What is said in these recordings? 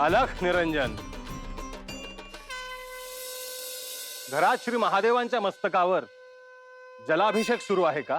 अलख निरंजन, घरात श्री महादेवांच्या मस्तकावर जलाभिषेक सुरू आहे का?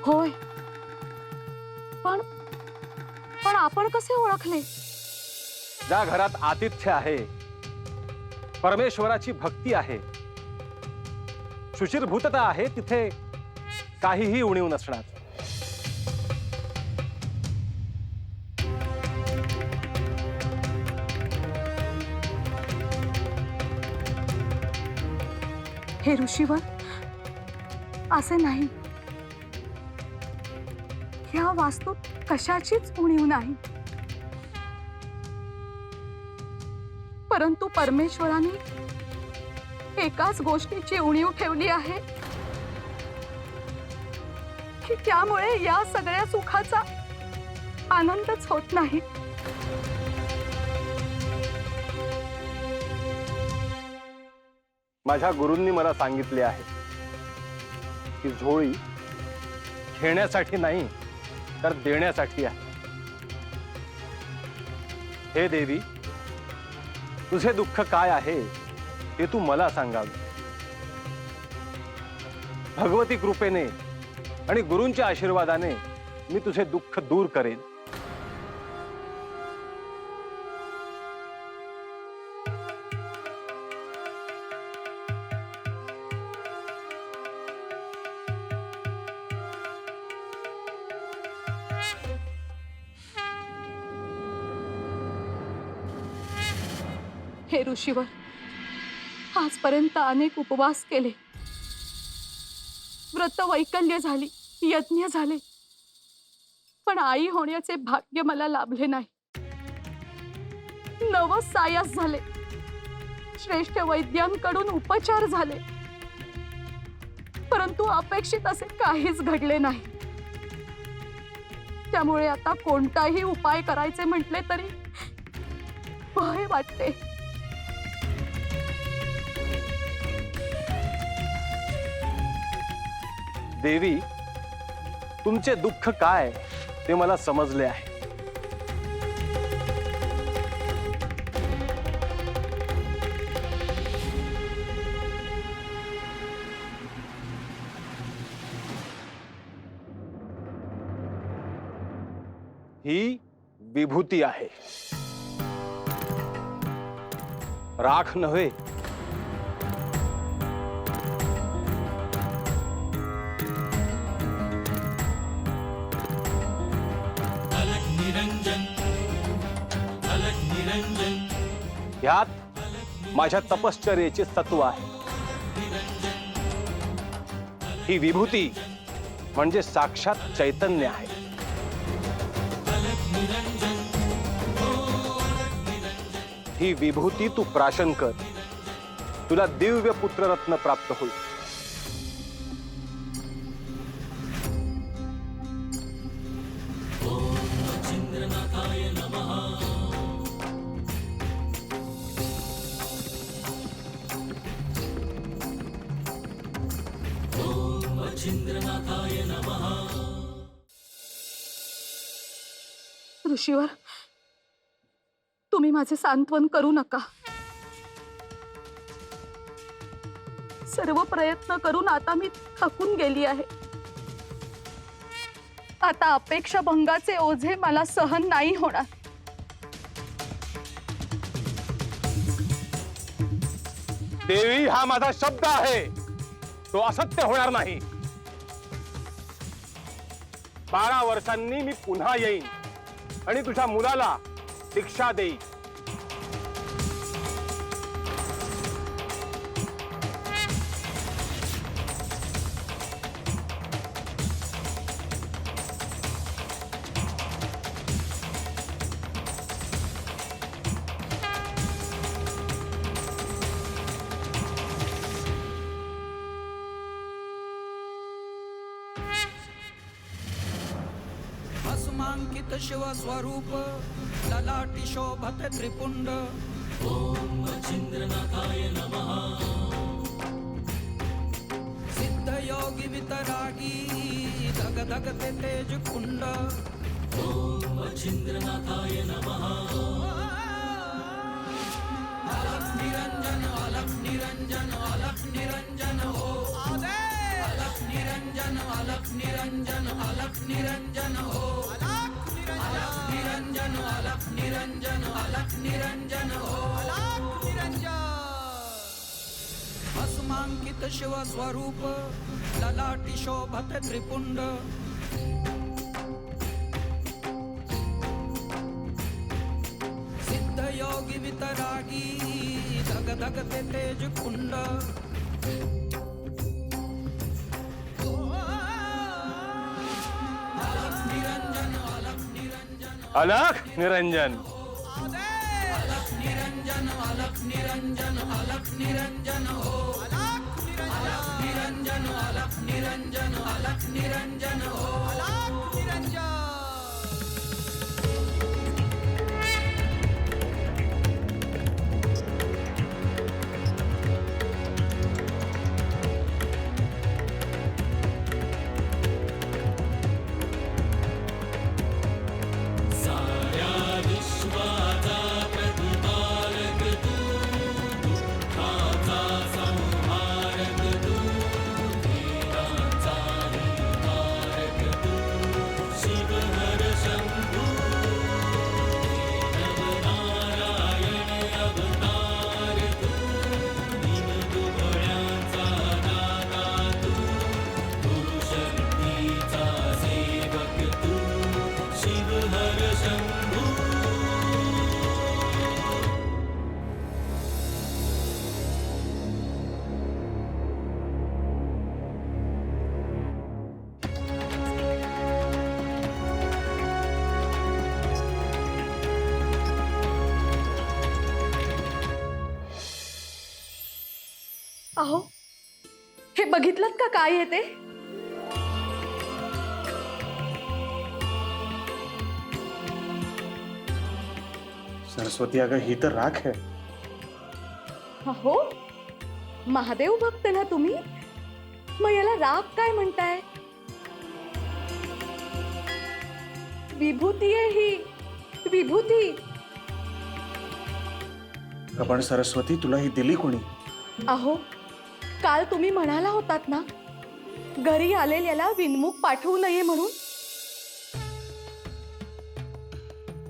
होय, पण पण आपण कसे ओळखले? ज्या घरात आतिथ्य आहे, परमेश्वराची भक्ती आहे, शुचिर्भूतता आहे, तिथे काहीही उणीव नसणार. हे ऋषीवर, असे नाही. ह्या वास्तूत कशाचीच उणीव नाही. परंतु परमेश्वराने एकाच गोष्टीची उणीव ठेवली आहे की त्यामुळे या सगळ्या सुखाचा आनंदच होत नाही. माझ्या गुरूंनी मला सांगितले आहे की झोळी घेण्यासाठी नाही तर देण्यासाठी आहे. हे देवी, तुझे दुःख काय आहे ते तू मला सांगावे. भगवती कृपेने आणि गुरूंच्या आशीर्वादाने मी तुझे दुःख दूर करेन. हे ऋषीवर, आजपर्यंत अनेक उपवास केले, व्रत वैकल्य झाली, यज्ञ झाले, पण आई होण्याचे भाग्य मला लाभले नाही. नवस सायास झाले, श्रेष्ठ वैद्यांकडून उपचार झाले, परंतु अपेक्षित असे काहीच घडले नाही. त्यामुळे आता कोणताही उपाय करायचे म्हटले तरी भय वाटते. देवी, तुमचे दुःख काय ते मला समजले आहे. ही विभूती आहे, राख नव्हे. ह्यात माझ्या तपश्चर्येचे सत्व आहे. ही विभूती म्हणजे साक्षात चैतन्य आहे. ही विभूती तू प्राशन कर, तुला दिव्य पुत्ररत्न प्राप्त होईल. ऋषीवर, तुम्ही माझे सांत्वन करू नका. सर्व प्रयत्न करून आता मी थकून गेली आहे. आता अपेक्षा भंगाचे ओझे मला सहन नाही होणार. देवी, हा माझा शब्द आहे, तो असत्य होणार नाही. 12 वर्षांनी मी पुन्हा येईन आणि तुझ्या मुलाला दीक्षा देईन. भस्मांकित शिवस्वरूप ललाटी शोभते त्रिपुंड सिद्ध योगी वितरागी धग धगते तेज कुंड अलख निरंजन अलख निरंजन अलख निरंजन हो अलख निरंजन अलख निरंजन अलख निरंजन हो अलख निरंजन अलख निरंजन अलख निरंजन हो अलख निरंजन भस्मांकित शिव स्वरूप ललाटी शोभते त्रिपुंड सिद्ध योगी वितरागी धग धगते तेज कुंड अलख निरंजन अलख निरंजन अलख निरंजन अलख निरंजन अलख निरंजन अलख निरंजन हो अलख निरंजन अलख निरंजन अलख निरंजन हो अलख निरंजन अहो हे बघितलं का काय येते? सरस्वती अगं ही तर राख आहे. अहो महादेव भक्त ना तुम्ही, मग याला राग काय म्हणताय? विभूती आहे ही, विभूती. पण सरस्वती तुला ही दिली कोणी? अहो काल तुम्ही म्हणाला होतात ना घरी आलेल्याला विनमुख पाठवू नये म्हणून.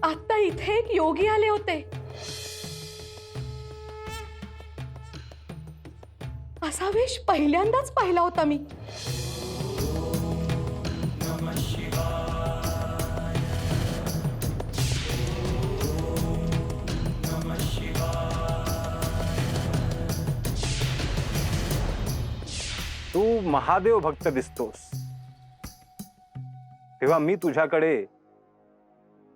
आता इथे एक योगी आले होते. असा वेश पहिल्यांदाच पाहिला होता मी. तू महादेव भक्त दिसतोस, तेव्हा मी तुझ्याकडे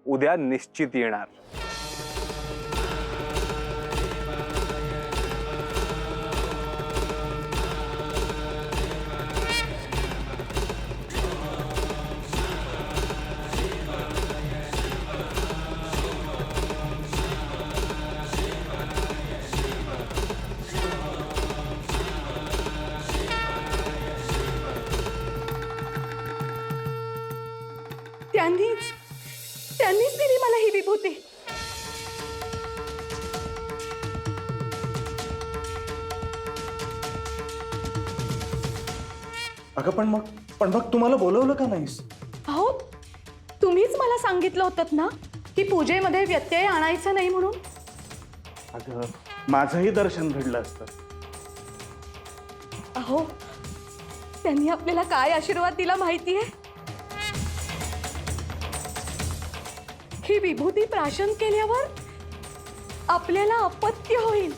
उद्या निश्चित येणार. त्यांनीच दिली मला ही विभूती. अगं पण मग तुम्हाला बोलवलं का नाहीस? अहो तुम्हीच मला सांगितलं होतं ना की पूजेमध्ये व्यत्यय आणायचा नाही म्हणून. अगं माझंही दर्शन घडलं असतं. अहो त्यांनी आपल्याला काय आशीर्वाद दिला माहितीये? ही विभूती प्राशन केल्यावर आपल्याला अपत्य होईल.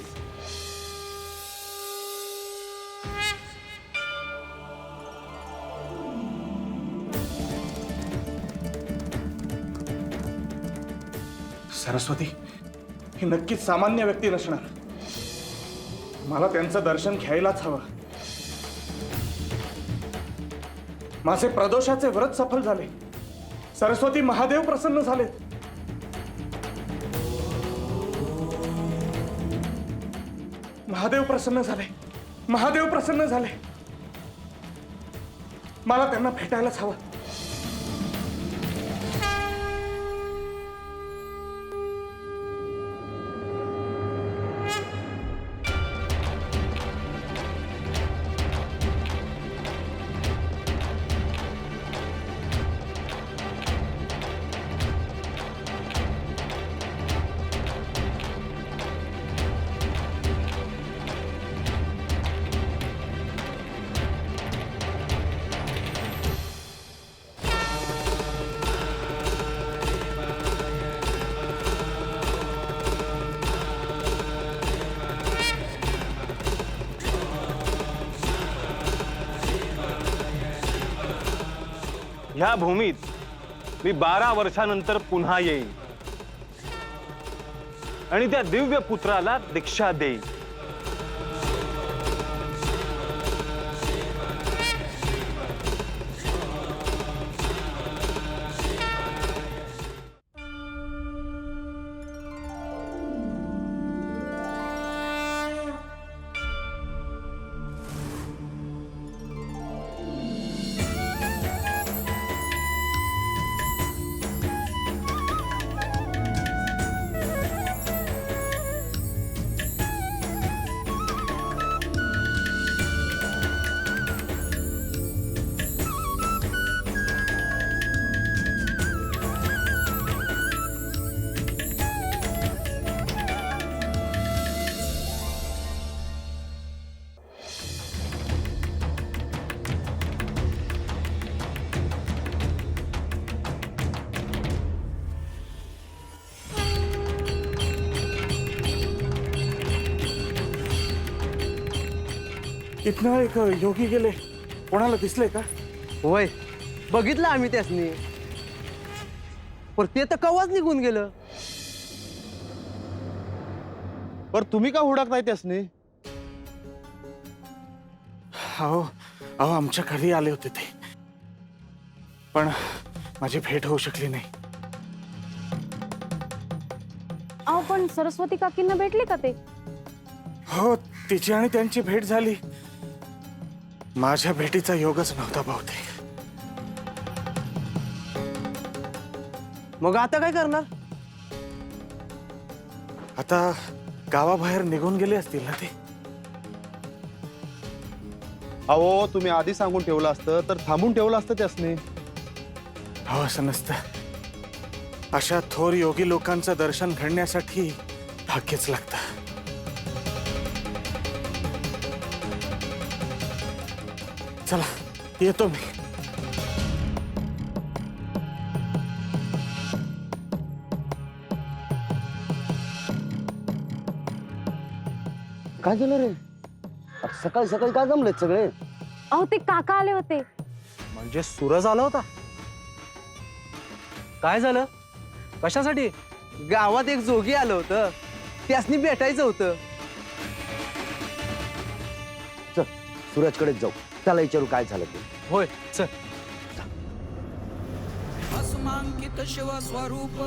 सरस्वती ही नक्कीच सामान्य व्यक्ती नसणार. मला त्यांचं दर्शन घ्यायलाच हवं. माझे प्रदोषाचे व्रत सफल झाले. सरस्वती महादेव प्रसन्न झालेत. महादेव प्रसन्न झाले. महादेव प्रसन्न झाले. मला त्यांना भेटायलाच हवं. ह्या भूमीत मी 12 वर्षानंतर पुन्हा येईन आणि त्या दिव्य पुत्राला दीक्षा देईन. इथनं एक योगी गेले. कोणाला दिसले का? होय, बघितलं आम्ही त्यासनी, पण ते तर कवाच निघून गेलं. पर तुम्ही का हुडकताय त्यासनी? अहो अहो आमच्या घरी आले होते ते, पण माझी भेट होऊ शकली नाही. अहो पण सरस्वती काकींना भेटले का ते? हो, तिची आणि त्यांची भेट झाली. माझ्या भेटीचा योगच नव्हता बहुतेक. मग आता काय करणार? आता गावाबाहेर निघून गेले असतील ना ते. अहो, तुम्ही आधी सांगून ठेवलं असतं तर थांबून ठेवलं असतं त्यासनी. हो, असं नसतं. अशा थोर योगी लोकांचं दर्शन घडण्यासाठी भाग्यच लागतं. चला, येतो मी. काय झालं रे? सकाळी सकाळी काय जमलेत सगळे? अहो ते काका आले होते. म्हणजे सूरज आला होता? काय झालं? कशासाठी? गावात एक जोगी आलं होतं, त्यासनी भेटायचं होतं. चल सूरजकडेच जाऊ, त्याला विचारू काय झालं ते. होय, चल. भस्मांकित शिव स्वरूप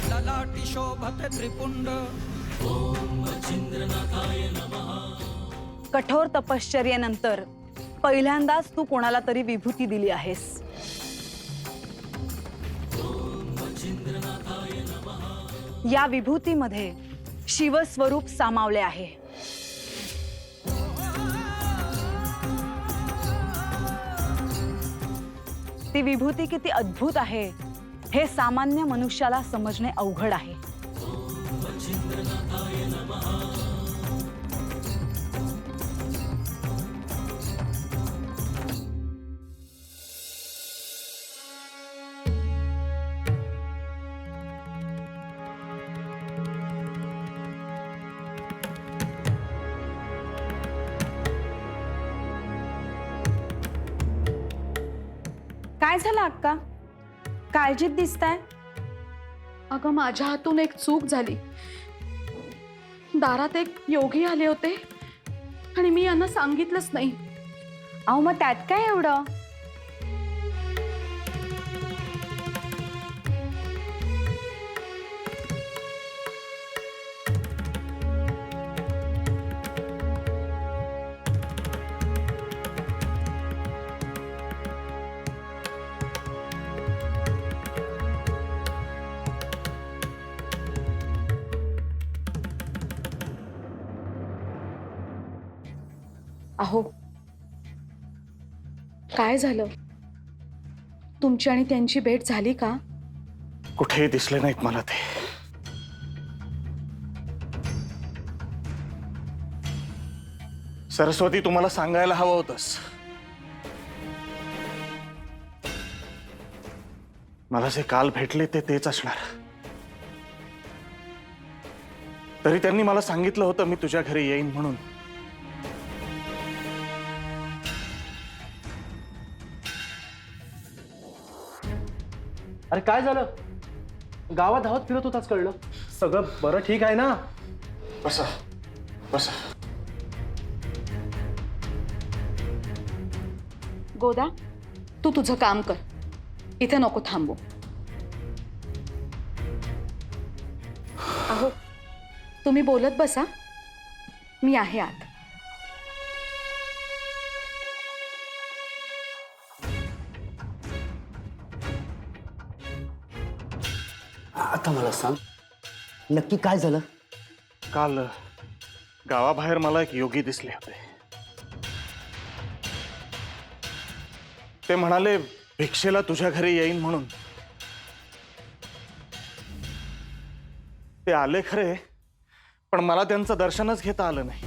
ललाटी शोभत त्रिपुंड. कठोर तपश्चर्येनंतर पहिल्यांदाच तू कोणाला तरी विभूती दिली आहेस. या विभूतीमध्ये शिवस्वरूप सामावले आहे. ती विभूती किती अद्भुत आहे हे सामान्य मनुष्याला समजणे अवघड आहे. काय झालं अक्का? काळजीत दिसताय. अगं माझ्या हातून एक चूक झाली. दारात एक योगी आले होते आणि मी यांना सांगितलंच नाही. अहो मग त्यात काय एवढं? अहो काय झालं? तुमची आणि त्यांची भेट झाली का? कुठेही दिसले नाहीत मला ते. सरस्वती, तुम्हाला सांगायला हवं होतंस. मला जे काल भेटले तेच असणार. तरी त्यांनी मला सांगितलं होतं मी तुझ्या घरी येईन म्हणून. अरे काय झालं? गावात धावत फिरत होताच कळलं. सगळं बरं ठीक आहे ना? बसा बसा. गोदा, तू तुझं काम कर, इथे नको थांबू. अहो तुम्ही बोलत बसा, मी आहे आत. आता मला सांग, नक्की काय झालं? काल गावाबाहेर मला एक योगी दिसले होते. ते म्हणाले भिक्षेला तुझ्या घरी येईन म्हणून. ते आले खरे, पण मला त्यांचं दर्शनच घेता आलं नाही.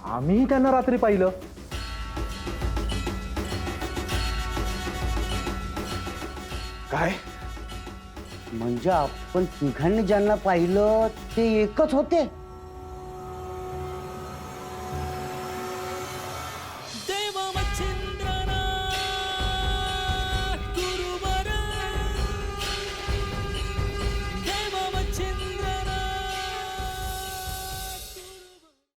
आम्ही त्यांना रात्री पाहिलं. काय? म्हणजे आपण तिघांनी ज्यांना पाहिलं ते एकच होते?